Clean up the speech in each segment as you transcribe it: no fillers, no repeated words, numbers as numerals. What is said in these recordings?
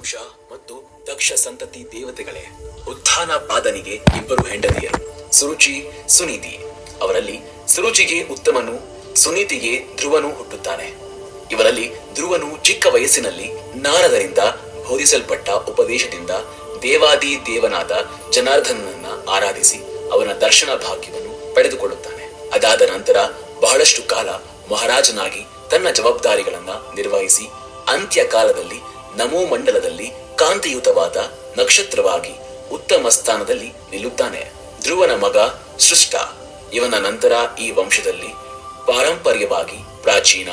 ಚಾಕ್ಷುಷ ಮತ್ತು ದಕ್ಷ ಸಂತತಿ ದೇವತೆಗಳೇ. ಉತ್ಥಾನ ಪಾದನಿಗೆ ಇಬ್ಬರು ಹೆಂಡತಿಯರು, ಸುರುಚಿ, ಸುನೀತಿ. ಅವರಲ್ಲಿ ಸುರುಚಿಗೆ ಉತ್ತಮನು, ಸುನೀತಿಗೆ ಧ್ರುವನು ಹುಟ್ಟುತ್ತಾನೆ. ಇವರಲ್ಲಿ ಧ್ರುವನು ಚಿಕ್ಕ ವಯಸ್ಸಿನಲ್ಲಿ ನಾರದರಿಂದ ಬೋಧಿಸಲ್ಪಟ್ಟ ಉಪದೇಶದಿಂದ ದೇವಾದಿ ದೇವನಾದ ಜನಾರ್ದನನನ್ನ ಆರಾಧಿಸಿ ಅವನ ದರ್ಶನ ಭಾಗ್ಯವನ್ನು ಪಡೆದುಕೊಳ್ಳುತ್ತಾನೆ. ಅದಾದ ನಂತರ ಬಹಳಷ್ಟು ಕಾಲ ಮಹಾರಾಜನಾಗಿ ತನ್ನ ಜವಾಬ್ದಾರಿಗಳನ್ನ ನಿರ್ವಹಿಸಿ ಅಂತ್ಯ ಕಾಲದಲ್ಲಿ ನಮೋ ಮಂಡಲದಲ್ಲಿ ಕಾಂತಿಯುತವಾದ ನಕ್ಷತ್ರವಾಗಿ ಉತ್ತಮ ಸ್ಥಾನದಲ್ಲಿ ನಿಲ್ಲುತ್ತಾನೆ. ಧ್ರುವನ ಮಗ ಸೃಷ್ಟ. ಇವನ ನಂತರ ಈ ವಂಶದಲ್ಲಿ ಪಾರಂಪರ್ಯವಾಗಿ ಪ್ರಾಚೀನ,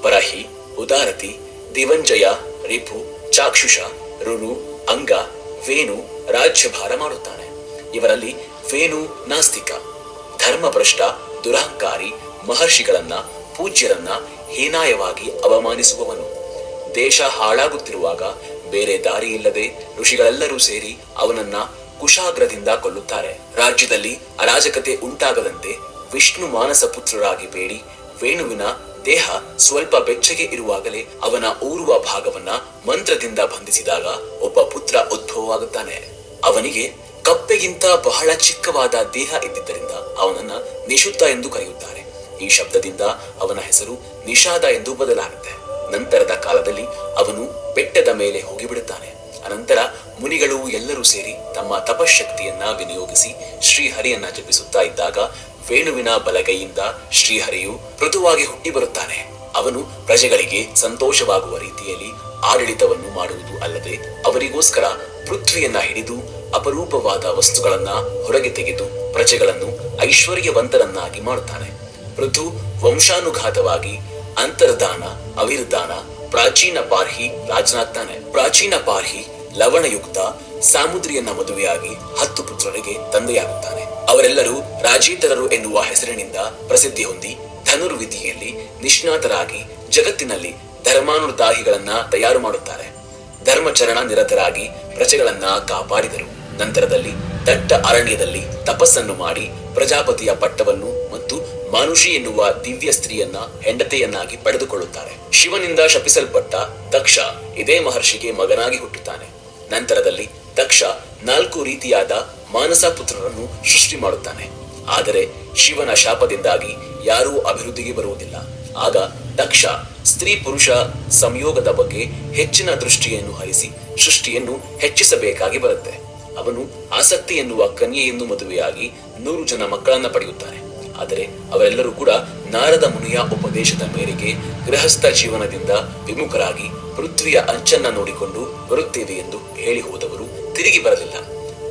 ಪರಹಿ, ಉದಾರತಿ, ದಿವಂಜಯ, ರಿಪು, ಚಾಕ್ಷುಷ, ರುರು, ಅಂಗ, ವೇಣು ರಾಜ್ಯಭಾರ ಮಾಡುತ್ತಾನೆ. ಇವರಲ್ಲಿ ವೇಣು ನಾಸ್ತಿಕ, ಧರ್ಮಭ್ರಷ್ಟ, ದುರಹಂಕಾರಿ, ಮಹರ್ಷಿಗಳನ್ನ, ಪೂಜ್ಯರನ್ನ ಹೀನಾಯವಾಗಿ ಅವಮಾನಿಸುವವನು. ದೇಶ ಹಾಳಾಗುತ್ತಿರುವಾಗ ಬೇರೆ ದಾರಿ ಇಲ್ಲದೆ ಋಷಿಗಳೆಲ್ಲರೂ ಸೇರಿ ಅವನನ್ನ ಕುಶಾಗ್ರದಿಂದ ಕೊಲ್ಲುತ್ತಾರೆ. ರಾಜ್ಯದಲ್ಲಿ ಅರಾಜಕತೆ ಉಂಟಾಗದಂತೆ ವಿಷ್ಣು ಮಾನಸ ಪುತ್ರರಾಗಿ ಬೇಡಿ ವೇಣುವಿನ ದೇಹ ಸ್ವಲ್ಪ ಬೆಚ್ಚಗೆ ಇರುವಾಗಲೇ ಅವನ ಊರುವ ಭಾಗವನ್ನ ಮಂತ್ರದಿಂದ ಬಂಧಿಸಿದಾಗ ಒಬ್ಬ ಪುತ್ರ ಉದ್ಭವವಾಗುತ್ತಾನೆ. ಅವನಿಗೆ ಕಪ್ಪೆಗಿಂತ ಬಹಳ ಚಿಕ್ಕವಾದ ದೇಹ ಇದ್ದಿದ್ದರಿಂದ ಅವನನ್ನ ನಿಷುದ್ಧ ಎಂದು ಕರೆಯುತ್ತಾರೆ. ಈ ಶಬ್ದದಿಂದ ಅವನ ಹೆಸರು ನಿಷಾದ ಎಂದು ಬದಲಾಗುತ್ತೆ. ನಂತರದ ಕಾಲದಲ್ಲಿ ಅವನು ಬೆಟ್ಟದ ಮೇಲೆ ಹೋಗಿಬಿಡುತ್ತಾನೆ. ಅನಂತರ ಮುನಿಗಳು ಎಲ್ಲರೂ ಸೇರಿ ತಮ್ಮ ತಪಶಕ್ತಿಯನ್ನ ವಿನಿಯೋಗಿಸಿ ಶ್ರೀಹರಿಯನ್ನ ಜಪಿಸುತ್ತಾ ಇದ್ದಾಗ ವೇಣುವಿನ ಬಲಗೈಯಿಂದ ಶ್ರೀಹರಿಯು ಮೃದುವಾಗಿ ಹುಟ್ಟಿ ಬರುತ್ತಾನೆ. ಅವನು ಪ್ರಜೆಗಳಿಗೆ ಸಂತೋಷವಾಗುವ ರೀತಿಯಲ್ಲಿ ಆಡಳಿತವನ್ನು ಮಾಡುವುದು ಅಲ್ಲದೆ ಅವರಿಗೋಸ್ಕರ ಪೃಥ್ವಿಯನ್ನ ಹಿಡಿದು ಅಪರೂಪವಾದ ವಸ್ತುಗಳನ್ನ ಹೊರಗೆ ತೆಗೆದು ಪ್ರಜೆಗಳನ್ನು ಐಶ್ವರ್ಯವಂತರನ್ನಾಗಿ ಮಾಡುತ್ತಾನೆ. ಪೃಥು ವಂಶಾನುಘಾತವಾಗಿ ಅಂತರ್ದಾನ, ಅವಿರ್ದಾನ, ಪ್ರಾಚೀನ ಪಾರ್ಹಿ ರಾಜನಾಗ್ತಾನೆ. ಪ್ರಾಚೀನ ಪಾರ್ಹಿ ಲವಣಯುಕ್ತ ಸಾಮುದ್ರಿಯನ್ನ ಮದುವೆಯಾಗಿ 10 ಪುತ್ರರಿಗೆ ತಂದೆಯಾಗುತ್ತಾನೆ. ಅವರೆಲ್ಲರೂ ರಾಜೇತರರು ಎನ್ನುವ ಹೆಸರಿನಿಂದ ಪ್ರಸಿದ್ಧಿ ಹೊಂದಿ ಧನುರ್ವಿಧಿಯಲ್ಲಿ ನಿಷ್ಣಾತರಾಗಿ ಜಗತ್ತಿನಲ್ಲಿ ಧರ್ಮಾನುದಾಹಿಗಳನ್ನ ತಯಾರು ಮಾಡುತ್ತಾರೆ. ಧರ್ಮಚರಣ ನಿರತರಾಗಿ ಪ್ರಜೆಗಳನ್ನ ಕಾಪಾಡಿದರು. ನಂತರದಲ್ಲಿ ದಟ್ಟ ಅರಣ್ಯದಲ್ಲಿ ತಪಸ್ಸನ್ನು ಮಾಡಿ ಪ್ರಜಾಪತಿಯ ಪಟ್ಟವನ್ನು ಮತ್ತು ಮಾನುಷಿ ಎನ್ನುವ ದಿವ್ಯ ಸ್ತ್ರೀಯನ್ನ ಹೆಂಡತಿಯನ್ನಾಗಿ ಪಡೆದುಕೊಳ್ಳುತ್ತಾರೆ. ಶಿವನಿಂದ ಶಪಿಸಲ್ಪಟ್ಟ ದಕ್ಷ ಇದೇ ಮಹರ್ಷಿಗೆ ಮಗನಾಗಿ ಹುಟ್ಟುತ್ತಾನೆ. ನಂತರದಲ್ಲಿ ದಕ್ಷ 4 ರೀತಿಯಾದ ಮಾನಸ ಪುತ್ರರನ್ನು ಸೃಷ್ಟಿ ಮಾಡುತ್ತಾನೆ. ಆದರೆ ಶಿವನ ಶಾಪದಿಂದಾಗಿ ಯಾರೂ ಅಭಿವೃದ್ಧಿಗೆ ಬರುವುದಿಲ್ಲ. ಆಗ ದಕ್ಷ ಸ್ತ್ರೀ ಪುರುಷ ಸಂಯೋಗದ ಬಗ್ಗೆ ಹೆಚ್ಚಿನ ದೃಷ್ಟಿಯನ್ನು ಹರಿಸಿ ಸೃಷ್ಟಿಯನ್ನು ಹೆಚ್ಚಿಸಬೇಕಾಗಿ ಬರುತ್ತೆ. ಅವನು ಆಸಕ್ತಿ ಎನ್ನುವ ಕನ್ಯೆಯನ್ನು ಮದುವೆಯಾಗಿ 100 ಜನ ಮಕ್ಕಳನ್ನ ಪಡೆಯುತ್ತಾನೆ. ಆದರೆ ಅವರೆಲ್ಲರೂ ಕೂಡ ನಾರದ ಮುನಿಯ ಉಪದೇಶದ ಮೇರೆಗೆ ಗೃಹಸ್ಥ ಜೀವನದಿಂದ ವಿಮುಖರಾಗಿ ಪೃಥ್ವಿಯ ಅಂಚನ್ನ ನೋಡಿಕೊಂಡು ಬರುತ್ತೇವೆ ಎಂದು ಹೇಳಿ ಹೋದವರು ತಿರುಗಿ ಬರಲಿಲ್ಲ.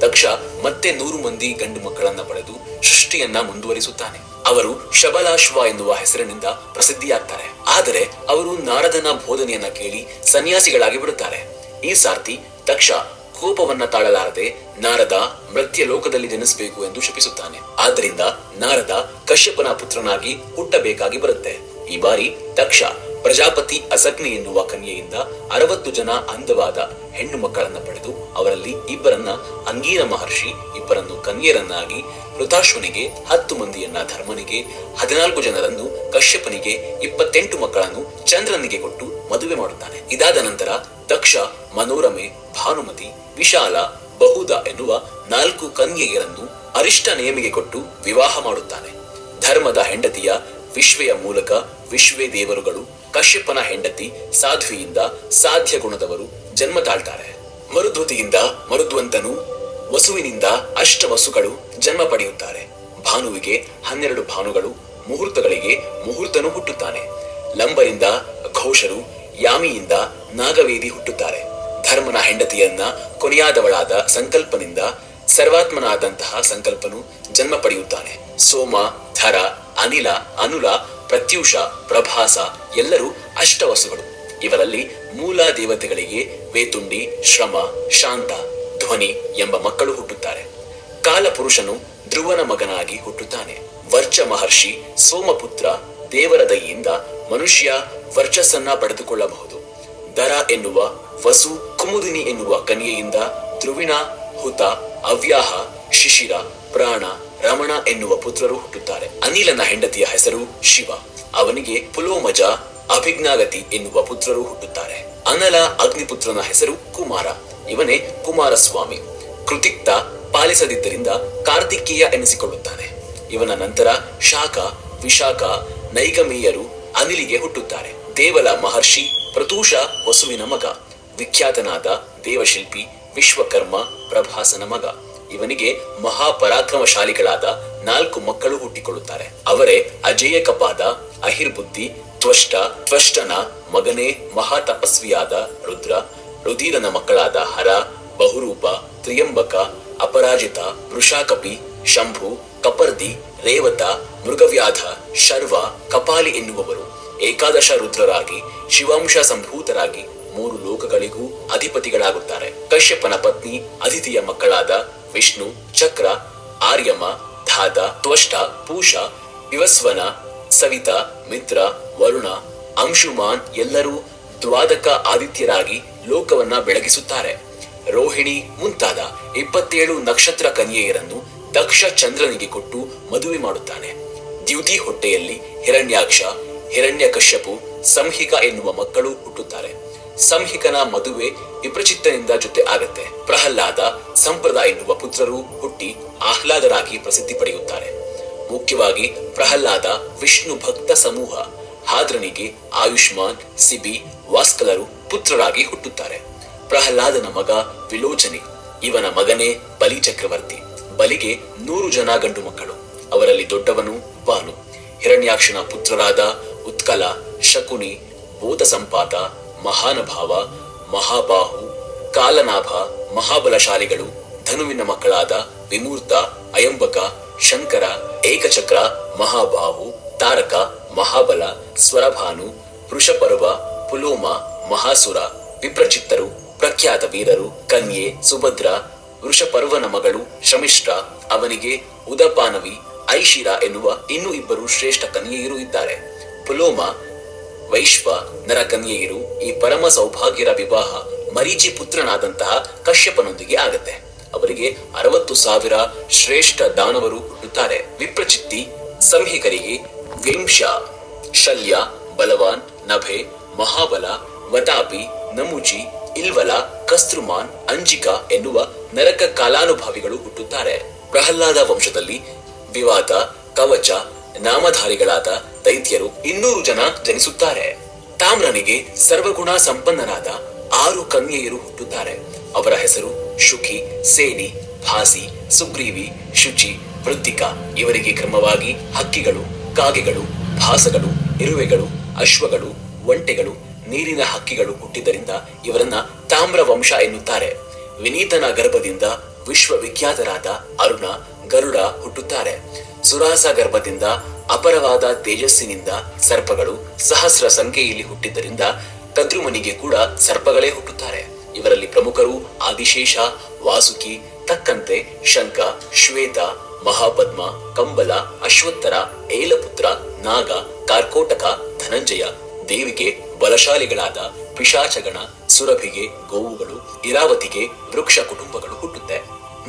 ದಕ್ಷ ಮತ್ತೆ 100 ಮಂದಿ ಗಂಡು ಮಕ್ಕಳನ್ನ ಪಡೆದು ಸೃಷ್ಟಿಯನ್ನ ಮುಂದುವರಿಸುತ್ತಾನೆ. ಅವರು ಶಬಲಾಶ್ವ ಎನ್ನುವ ಹೆಸರಿನಿಂದ ಪ್ರಸಿದ್ಧಿಯಾಗ್ತಾರೆ. ಆದರೆ ಅವರು ನಾರದನ ಬೋಧನೆಯನ್ನ ಕೇಳಿ ಸನ್ಯಾಸಿಗಳಾಗಿ ಬಿಡುತ್ತಾರೆ. ಈ ಸಾರ್ತಿ ದಕ್ಷ ಕೋಪವನ್ನ ತಾಳಲಾರದೆ ನಾರದ ಮೃತ್ಯ ಲೋಕದಲ್ಲಿ ಜನಿಸಬೇಕು ಎಂದು ಶಪಿಸುತ್ತಾನೆ. ಆದ್ದರಿಂದ ನಾರದ ಕಶ್ಯಪನ ಪುತ್ರನಾಗಿ ಹುಟ್ಟಬೇಕಾಗಿ ಬರುತ್ತೆ. ಈ ಬಾರಿ ದಕ್ಷ ಪ್ರಜಾಪತಿ ಅಸಗ್ನಿ ಎನ್ನುವ ಕನ್ಯೆಯಿಂದ 60 ಜನ ಅಂದವಾದ ಹೆಣ್ಣು ಮಕ್ಕಳನ್ನ ಪಡೆದು ಅವರಲ್ಲಿ ಇಬ್ಬರನ್ನ ಅಂಗೀರ ಮಹರ್ಷಿ, ಇಬ್ಬರನ್ನು ಕನ್ಯರನ್ನಾಗಿ, ಋತಾಶ್ವನಿಗೆ 10 ಮಂದಿಯನ್ನ ಧರ್ಮನಿಗೆ, 14 ಜನರನ್ನು ಕಶ್ಯಪನಿಗೆ, 28 ಮಕ್ಕಳನ್ನು ಚಂದ್ರನಿಗೆ ಕೊಟ್ಟು ಮದುವೆ ಮಾಡುತ್ತಾನೆ. ಇದಾದ ನಂತರ ದಕ್ಷ ಮನೋರಮೆ, ಭಾನುಮತಿ, ವಿಶಾಲ, ಬಹುದ ಎನ್ನುವ 4 ಕನ್ಯೆಯರನ್ನು ಅರಿಷ್ಟ ನೇಮಿಗೆ ಕೊಟ್ಟು ವಿವಾಹ ಮಾಡುತ್ತಾನೆ. ಧರ್ಮದ ಹೆಂಡತಿಯ ವಿಶ್ವೆಯ ಮೂಲಕ ವಿಶ್ವೇ ದೇವರುಗಳು, ಕಶ್ಯಪನ ಹೆಂಡತಿ ಸಾಧ್ವಿಯಿಂದ ಸಾಧ್ಯ ಗುಣದವರು ಜನ್ಮ ತಾಳ್ತಾರೆ. ಮರುದ್ವತಿಯಿಂದ ಮರುದ್ವಂತನು, ವಸುವಿನಿಂದ ಅಷ್ಟವಸುಗಳು ಜನ್ಮ ಪಡೆಯುತ್ತಾರೆ. ಭಾನುವಿಗೆ 12 ಭಾನುಗಳು, ಮುಹೂರ್ತಗಳಿಗೆ ಮುಹೂರ್ತನು ಹುಟ್ಟುತ್ತಾನೆ. ಲಂಬರಿಂದ ಘೋಷರು, ಯಾಮಿಯಿಂದ ನಾಗವೇದಿ ಹುಟ್ಟುತ್ತಾರೆ. ಧರ್ಮನ ಹೆಂಡತಿಯನ್ನ ಕೊನೆಯಾದವಳಾದ ಸಂಕಲ್ಪನಿಂದ ಸರ್ವಾತ್ಮನಾದಂತಹ ಸಂಕಲ್ಪನು ಜನ್ಮ ಪಡೆಯುತ್ತಾನೆ. ಸೋಮ, ಧರ, ಅನಿಲ, ಅನುಲ, ಪ್ರತ್ಯೂಷ, ಪ್ರಭಾಸ ಎಲ್ಲರೂ ಅಷ್ಟವಸುಗಳು. ಇವರಲ್ಲಿ ಮೂಲ ದೇವತೆಗಳಿಗೆ ವೇತುಂಡಿ, ಶ್ರಮ, ಶಾಂತ, ಧ್ವನಿ ಎಂಬ ಮಕ್ಕಳು ಹುಟ್ಟುತ್ತಾರೆ. ಕಾಲಪುರುಷನು ಧ್ರುವನ ಮಗನಾಗಿ ಹುಟ್ಟುತ್ತಾನೆ. ವರ್ಚ ಮಹರ್ಷಿ ಸೋಮಪುತ್ರ ದೇವರ ದಯೆಯಿಂದ ಮನುಷ್ಯ ವರ್ಚಸ್ಸನ್ನ ಪಡೆದುಕೊಳ್ಳಬಹುದು. ದರ ಎನ್ನುವ ವಸು ಕುಮುದಿನಿ ಎನ್ನುವ ಕನ್ಯೆಯಿಂದ ಧ್ರುವಿನ, ಹುತ, ಅವ್ಯಾಹ, ಶಿಶಿರ, ಪ್ರಾಣ, ರಮಣ ಎನ್ನುವ ಪುತ್ರರು ಹುಟ್ಟುತ್ತಾರೆ. ಅನಿಲನ ಹೆಂಡತಿಯ ಹೆಸರು ಶಿವ. ಅವನಿಗೆ ಪುಲೋಮಜ, ಅಭಿಜ್ಞಾಗತಿ ಎನ್ನುವ ಪುತ್ರರು ಹುಟ್ಟುತ್ತಾರೆ. ಅನಲ ಅಗ್ನಿಪುತ್ರನ ಹೆಸರು ಕುಮಾರ. ಇವನೇ ಕುಮಾರಸ್ವಾಮಿ. ಕೃತಿಕ್ತ ಪಾಲಿಸದಿದ್ದರಿಂದ ಕಾರ್ತಿಕೇಯ ಎನಿಸಿಕೊಳ್ಳುತ್ತಾನೆ. ಇವನ ನಂತರ ಶಾಖ, ವಿಶಾಖ, ನೈಗಮೇಯರು ಅನಿಲಿಗೆ ಹುಟ್ಟುತ್ತಾರೆ. ದೇವಲ ಮಹರ್ಷಿ ಪ್ರತೂಷ ವಸುವಿನ ಮಗ. ವಿಖ್ಯಾತನಾದ ದೇವಶಿಲ್ಪಿ ವಿಶ್ವಕರ್ಮ ಪ್ರಭಾಸನ ಮಗ. ಇವನಿಗೆ ಮಹಾಪರಾಕ್ರಮಶಾಲಿಗಳಾದ 4 ಮಕ್ಕಳು ಹುಟ್ಟಿಕೊಳ್ಳುತ್ತಾರೆ. ಅವರೇ ಅಜೇಯ ಕಪಾದ, ಅಹಿರ್ಬುದ್ಧಿ, ತ್ವಷ್ಟನ ಮಗನೇ ಮಹಾ ತಪಸ್ವಿಯಾದ ರುದ್ರ, ರುಧಿರನ ಮಕ್ಕಳಾದ ಹರ, ಬಹುರೂಪ, ತ್ರಿಯಂಬಕ, ಅಪರಾಜಿತ, ವೃಷಾಕಪಿ, ಶಂಭು, ಕಪರ್ದಿ, ರೇವತ, ಮೃಗವ್ಯಾಧ, ಶರ್ವ, ಕಪಾಲಿ ಎನ್ನುವವರು ಏಕಾದಶ ರುದ್ರರಾಗಿ ಶಿವಾಂಶ ಸಂಭೂತರಾಗಿ 3 ಲೋಕಗಳಿಗೂ ಅಧಿಪತಿಗಳಾಗುತ್ತಾರೆ. ಕಶ್ಯಪನ ಪತ್ನಿ ಅದಿತಿಯ ಮಕ್ಕಳಾದ ವಿಷ್ಣು, ಚಕ್ರ, ಆರ್ಯಮ, ಧಾತ, ತ್ವಷ್ಟ, ಪೂಷ, ವಿವಸ್ವನ, ಸವಿತ, ಮಿತ್ರ, ವರುಣ, ಅಂಶುಮಾನ್ ಎಲ್ಲರೂ ದ್ವಾದಕ ಆದಿತ್ಯರಾಗಿ ಲೋಕವನ್ನ ಬೆಳಗಿಸುತ್ತಾರೆ. ರೋಹಿಣಿ ಮುಂತಾದ 27 ನಕ್ಷತ್ರ ಕನ್ಯೆಯರನ್ನು ದಕ್ಷ ಚಂದ್ರನಿಗೆ ಕೊಟ್ಟು ಮದುವೆ ಮಾಡುತ್ತಾನೆ. ದ್ಯುತಿ ಹೊಟ್ಟೆಯಲ್ಲಿ ಹಿರಣ್ಯಾಕ್ಷ, ಹಿರಣ್ಯಕಶ್ಯಪು, ಸಂಹಿಕ ಎನ್ನುವ ಮಕ್ಕಳು ಹುಟ್ಟುತ್ತಾರೆ. ಸಂಹಿಕನ ಮದುವೆ ವಿಪ್ರಚಿತ್ತನಿಂದ ಜೊತೆ ಆಗತ್ತೆ. ಪ್ರಹ್ಲಾದ, ಸಂಪ್ರದ ಎನ್ನುವ ಪುತ್ರರು ಹುಟ್ಟಿ ಆಹ್ಲಾದರಾಗಿ ಪ್ರಸಿದ್ಧಿ ಪಡೆಯುತ್ತಾರೆ. ಮುಖ್ಯವಾಗಿ ಪ್ರಹ್ಲಾದ ವಿಷ್ಣು ಭಕ್ತ ಸಮೂಹ. ಹಾದ್ರನಿಗೆ ಆಯುಷ್ಮಾನ್, ಸಿಬಿ, ವಾಸ್ಕಲರು ಪುತ್ರರಾಗಿ ಹುಟ್ಟುತ್ತಾರೆ. ಪ್ರಹ್ಲಾದನ ಮಗ ವಿಲೋಚನೆ. ಇವನ ಮಗನೇ ಬಲಿ ಚಕ್ರವರ್ತಿ. ಬಲಿಗೆ 100 ಜನ ಗಂಡು ಮಕ್ಕಳು. ಅವರಲ್ಲಿ ದೊಡ್ಡವನು ಬಾನು. ಹಿರಣ್ಯಾಕ್ಷನ ಪುತ್ರರಾದ ಉತ್ಕಲ, ಶಕುನಿ, ಬೋಧ ಸಂಪಾತ, ಮಹಾನಭಾವ, ಮಹಾಬಾಹು, ಕಾಲನಾಭ ಮಹಾಬಲಶಾಲಿಗಳು. ಧನುವಿನ ಮಕ್ಕಳಾದ ವಿಮೂರ್ತ, ಅಯಂಬಕ, ಶಂಕರ, ಏಕಚಕ್ರ, ಮಹಾಬಾಹು, ತಾರಕ, ಮಹಾಬಲ, ಸ್ವರಭಾನು, ವೃಷಪರ್ವ, ಪುಲೋಮ, ಮಹಾಸುರ, ವಿಪ್ರಚಿತ್ತರು, ಪ್ರಖ್ಯಾತ ವೀರರು. ಕನ್ಯೆ ಸುಭದ್ರ. ವೃಷಪರ್ವನ ಮಗಳು ಶಮಿಷ್ಠ. ಅವನಿಗೆ ಉದಪಾನವಿ, ಐಶಿರ ಎನ್ನುವ ಇನ್ನೂ 2 ಶ್ರೇಷ್ಠ ಕನ್ಯೆಯರು ಇದ್ದಾರೆ. ಪುಲೋಮ, ವೈಶ್ವ ನರ ಕನ್ಯೆಯರು. ಈ ಪರಮ ಸೌಭಾಗ್ಯರ ವಿವಾಹ ಮರೀಚಿ ಪುತ್ರನಾದಂತಹ ಕಶ್ಯಪನೊಂದಿಗೆ ಆಗತ್ತೆ. ಅವರಿಗೆ 60,000 ಶ್ರೇಷ್ಠ ದಾನವರು ಹುಟ್ಟುತ್ತಾರೆ. ವಿಪ್ರಚಿತ್ತಿ ಸಂಹಿಕರಿಗೆ ವೇಂಶ, ಶಲ್ಯ, ಬಲವಾನ್, ನಭೆ, ಮಹಾಬಲ, ವತಾಪಿ, ನಮುಚಿ, ಇಲ್ವಲ, ಕಸ್ತ್ರುಮಾನ್, ಅಂಜಿಕ ಎನ್ನುವ ನರಕ ಕಾಲಾನುಭಾವಿಗಳು ಹುಟ್ಟುತ್ತಾರೆ. ಪ್ರಹ್ಲಾದ ವಂಶದಲ್ಲಿ ವಿವಾತ, ಕವಚ, ನಾಮಧಾರಿಗಳಾದ ದೈತ್ಯರು 200 ಜನ ಜನಿಸುತ್ತಾರೆ. ತಾಮ್ರನಿಗೆ ಸರ್ವಗುಣ ಸಂಪನ್ನರಾದ 6 ಕನ್ಯೆಯರು ಹುಟ್ಟುತ್ತಾರೆ. ಅವರ ಹೆಸರು ಶುಕಿ, ಸೇನಿ, ಭಾಸಿ, ಸುಗ್ರೀವಿ, ಶುಚಿ, ವೃತ್ತಿಕ. ಇವರಿಗೆ ಕ್ರಮವಾಗಿ ಹಕ್ಕಿಗಳು, ಕಾಗೆಗಳು, ಭಾಸಗಳು, ಇರುವೆಗಳು, ಅಶ್ವಗಳು, ಒಂಟೆಗಳು, ನೀರಿನ ಹಕ್ಕಿಗಳು ಹುಟ್ಟಿದ್ದರಿಂದ ಇವರನ್ನ ತಾಮ್ರ ವಂಶ ಎನ್ನುತ್ತಾರೆ. ವಿನೀತನ ಗರ್ಭದಿಂದ ವಿಶ್ವವಿಖ್ಯಾತರಾದ ಅರುಣ, ಗರುಡ ಹುಟ್ಟುತ್ತಾರೆ. ಸುರಾಸ ಗರ್ಭದಿಂದ ಅಪರವಾದ ತೇಜಸ್ಸಿನಿಂದ ಸರ್ಪಗಳು ಸಹಸ್ರ ಸಂಖ್ಯೆಯಲ್ಲಿ ಹುಟ್ಟಿದ್ದರಿಂದ ಕದ್ರುಮನಿಗೆ ಕೂಡ ಸರ್ಪಗಳೇ ಹುಟ್ಟುತ್ತಾರೆ. ಇವರಲ್ಲಿ ಪ್ರಮುಖರು ಆದಿಶೇಷ, ವಾಸುಕಿ, ತಕ್ಕಂತೆ, ಶಂಕ, ಶ್ವೇತ, ಮಹಾಪದ್ಮ, ಕಂಬಲ, ಅಶ್ವತ್ಥರ, ಏಲಪುತ್ರ, ನಾಗ, ಕಾರ್ಕೋಟಕ, ಧನಂಜಯ. ದೇವಿಗೆ ಬಲಶಾಲಿಗಳಾದ ಪಿಶಾಚಗಣ, ಸುರಭಿಗೆ ಗೋವುಗಳು, ಇರಾವತಿಗೆ ವೃಕ್ಷ ಕುಟುಂಬಗಳು ಹುಟ್ಟುತ್ತೆ.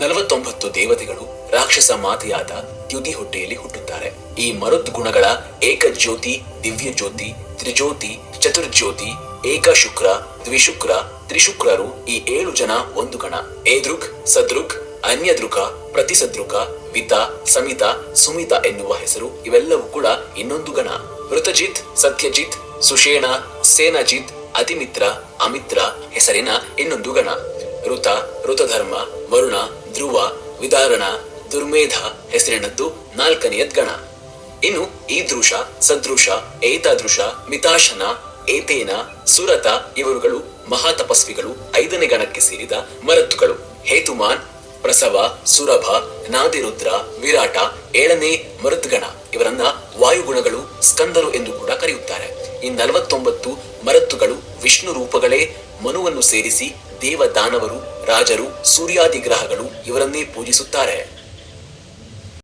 49 ದೇವತೆಗಳು ರಾಕ್ಷಸ ಮಾತೆಯಾದ ದ್ಯುತಿ ಹೊಟ್ಟೆಯಲ್ಲಿ ಹುಟ್ಟುತ್ತಾರೆ. ಈ ಮರುತ್ ಗುಣಗಳ ಏಕಜ್ಯೋತಿ, ದಿವ್ಯ ಜ್ಯೋತಿ, ತ್ರಿಜ್ಯೋತಿ, ಚತುರ್ಜ್ಯೋತಿ, ಏಕ ಶುಕ್ರ, ದ್ವಿಶುಕ್ರ, ತ್ರಿಶುಕ್ರರು. ಈ 7 ಜನ ಒಂದು ಗಣ. ಏದೃಕ್, ಸದೃಕ್, ಅನ್ಯದೃಕ, ಪ್ರತಿಸದೃಕ, ವಿತ, ಸಮಿತ, ಸುಮಿತ ಎನ್ನುವ ಹೆಸರು ಇವೆಲ್ಲವೂ ಕೂಡ ಇನ್ನೊಂದು ಗಣ. ಋತಜಿತ್, ಸತ್ಯಜಿತ್, ಸುಷೇಣ, ಸೇನಜಿತ್, ಅತಿಮಿತ್ರ, ಅಮಿತ್ರ ಹೆಸರಿನ ಇನ್ನೊಂದು ಗಣ. ಋತ, ಋತಧರ್ಮ, ವರುಣ, ಧ್ರುವ, ವಿದಾರಣ, ದುರ್ಮೇಧ ಹೆಸರಿನದ್ದು 4ನೆಯದ್ ಗಣ. ಇನ್ನು ಈದೃಶ, ಸದೃಶ, ಏತಾದೃಶ, ಮಿತಾಶನ, ಏತೇನ, ಸುರತ ಇವರುಗಳು ಮಹಾತಪಸ್ವಿಗಳು. 5ನೇ ಗಣಕ್ಕೆ ಸೇರಿದ ಮರತ್ತುಗಳು. ಹೇತುಮಾನ್, ಪ್ರಸವ, ಸುರಭ, ನಾದಿರುದ್ರ, ವಿರಾಟ 7ನೇ ಮರುದ್ಗಣ. ಇವರನ್ನ ವಾಯುಗುಣಗಳು, ಸ್ಕಂದರು ಎಂದು ಕೂಡ ಕರೆಯುತ್ತಾರೆ. ಈ 49 ಮರತ್ತುಗಳು ವಿಷ್ಣು ರೂಪಗಳೇ. ಮನುವನ್ನು ಸೇರಿಸಿ ದೇವ ದಾನವರು, ರಾಜರು, ಸೂರ್ಯಾದಿ ಗ್ರಹಗಳು ಇವರನ್ನೇ ಪೂಜಿಸುತ್ತಾರೆ.